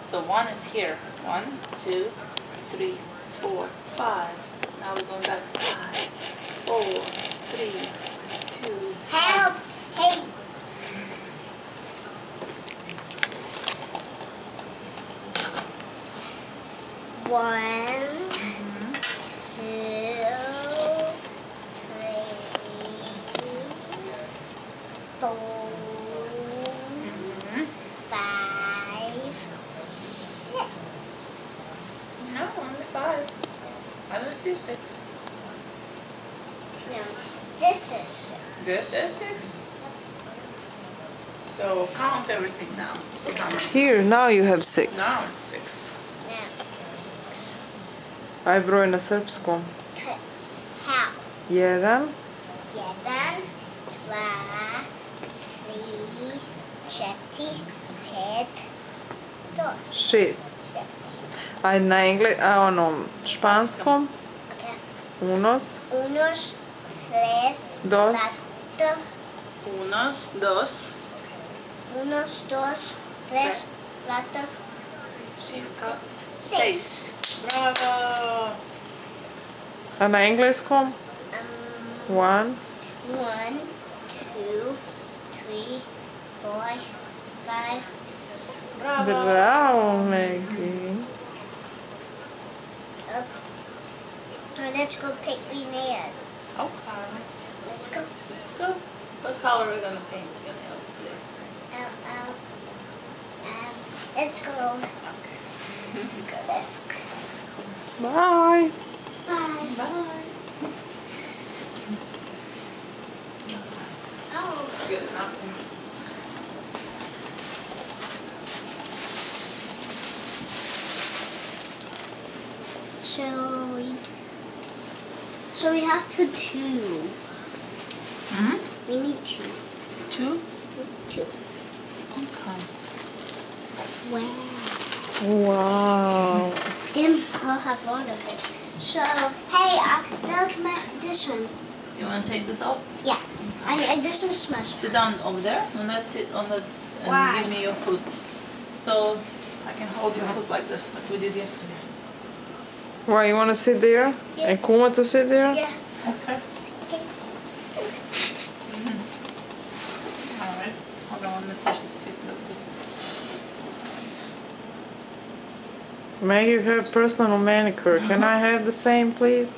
So 1 is here. 1, 2, 3, 4, 5. Now we're going back. 5, 4, 3, 2. Help! Hey! 1, 2, 3, 4, 5, 6. No, only 5. I don't see 6. No, this is 6. This is 6. So count everything now. See how many. Here, now you have 6. Now it's 6. Now 6. Aj broj na srpskom. How? 1, 1, 2, 3, 4, 5, 6. 6. Aj na onom španskom. Okay. Unos, 1, 3, 2, 4, 1, 2, 1, 2, 3, 4, 6. Bravo! a na engleskom 1, 1, 2, 3, 4, 5, 6. Bravo! bravo Maggie. Up. Now let's go pick Renea's. Okay. Let's go. Let's go. What color are we gonna paint your nails today? Let's go. Okay. Let's go. Bye. Bye. Bye. Oh. Good enough. So we have to 2. Mm-hmm. We need 2. 2? 2. Okay. Wow. Wow. Then I'll have all of it. So, hey, look at this one. Do you want to take this off? Yeah. This is smash. Sit down over there and let's sit on that and Why? give me your foot. So I can hold your foot like this, like we did yesterday. Why, you want to sit there? Yeah. And Kuma to sit there? Yeah. Okay. Alright. Hold on, let me push the seat a little bit. Maggie, you have personal manicure. Can I have the same, please?